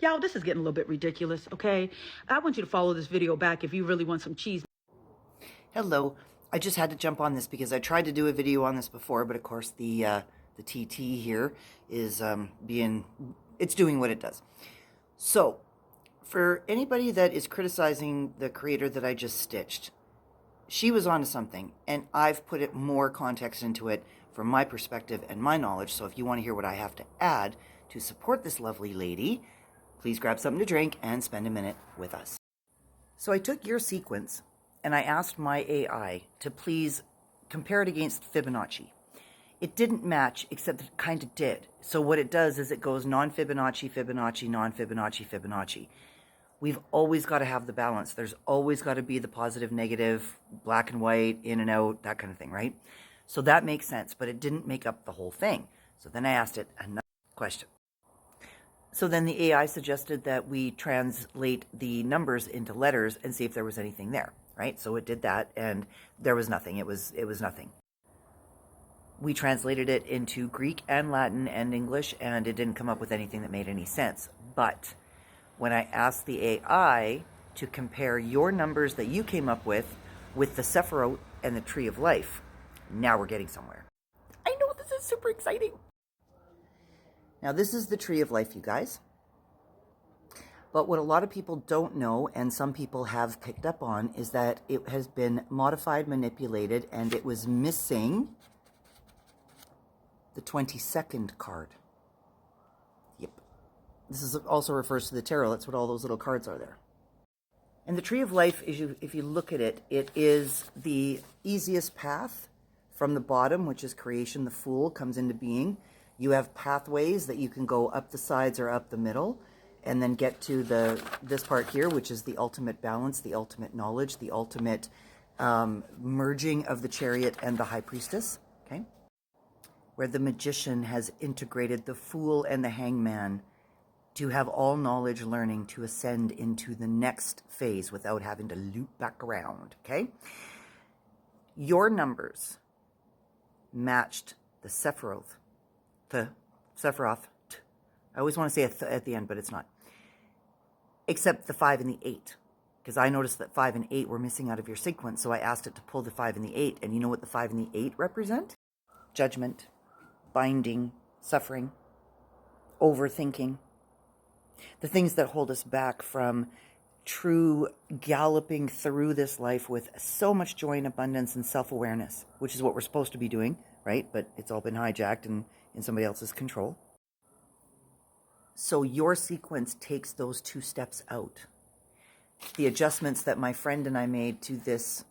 Y'all, this is getting a little bit ridiculous, okay? I want you to follow this video back if you really want some cheese. Hello. I just had to jump on this because I tried to do a video on this before, but of course the TT here is it's doing what it does. So, for anybody that is criticizing the creator that I just stitched, she was onto something, and I've put more context into it from my perspective and my knowledge. So if you want to hear what I have to add to support this lovely lady, please grab something to drink and spend a minute with us. So I took your sequence and I asked my AI to please compare it against Fibonacci. It didn't match, except it kind of did. So what it does is it goes non-Fibonacci, Fibonacci, non-Fibonacci, Fibonacci. We've always got to have the balance. There's always got to be the positive, negative, black and white, in and out, that kind of thing, right? So that makes sense, but it didn't make up the whole thing. So then I asked it another question. So then the AI suggested that we translate the numbers into letters and see if there was anything there, right? So it did that, and there was nothing. It was nothing. We translated it into Greek and Latin and English, and it didn't come up with anything that made any sense. But when I asked the AI to compare your numbers that you came up with the Sephiroth and the Tree of Life, now we're getting somewhere. I know, this is super exciting. Now, this is the Tree of Life, you guys. But what a lot of people don't know, and some people have picked up on, is that it has been modified, manipulated, and it was missing the 22nd card. Yep. This is also refers to the tarot. That's what all those little cards are there. And the Tree of Life, if you look at it, it is the easiest path from the bottom, which is creation. The Fool comes into being. You have pathways that you can go up the sides or up the middle, and then get to this part here, which is the ultimate balance, the ultimate knowledge, the ultimate merging of the Chariot and the High Priestess, okay? Where the Magician has integrated the Fool and the Hangman to have all knowledge learning to ascend into the next phase without having to loop back around, okay? Your numbers matched the Sephiroth. I always want to say at the end, but it's not. Except the 5 and the 8. Because I noticed that 5 and 8 were missing out of your sequence, so I asked it to pull the 5 and the 8. And you know what the 5 and the 8 represent? Judgment, binding, suffering, overthinking. The things that hold us back from true galloping through this life with so much joy and abundance and self-awareness, which is what we're supposed to be doing, right? But it's all been hijacked and in somebody else's control. So your sequence takes those 2 steps out. The adjustments that my friend and I made to this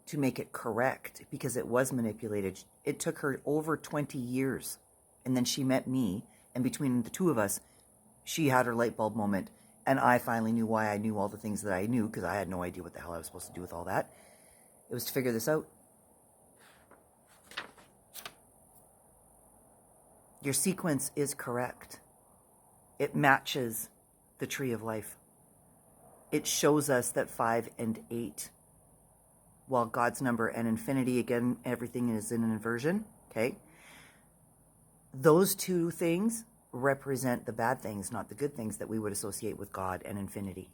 to make it correct, because it was manipulated, it took her over 20 years. And then she met me, and between the two of us, she had her light bulb moment, and I finally knew why I knew all the things that I knew, because I had no idea what the hell I was supposed to do with all that. It was to figure this out. Your sequence is correct. It matches the Tree of Life. It shows us that 5 and 8, while God's number and infinity, again, everything is in an inversion, okay? Those 2 things represent the bad things, not the good things that we would associate with God and infinity.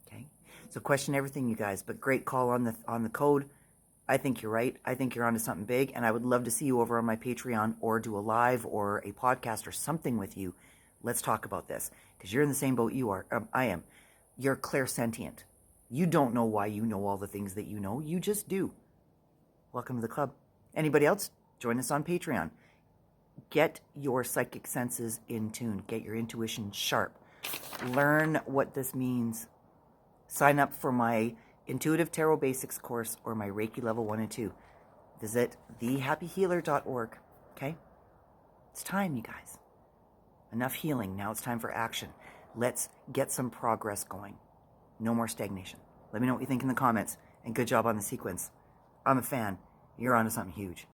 Okay? So question everything, you guys, but great call on the code. I think you're right. I think you're onto something big, and I would love to see you over on my Patreon or do a live or a podcast or something with you. Let's talk about this, because you're in the same boat you are. I am. You're clairsentient. You don't know why you know all the things that you know. You just do. Welcome to the club. Anybody else? Join us on Patreon. Get your psychic senses in tune. Get your intuition sharp. Learn what this means. Sign up for my Intuitive Tarot Basics course or my Reiki Level 1 and 2. Visit thehappyhealer.org. Okay? It's time, you guys. Enough healing. Now it's time for action. Let's get some progress going. No more stagnation. Let me know what you think in the comments. And good job on the sequence. I'm a fan. You're onto something huge.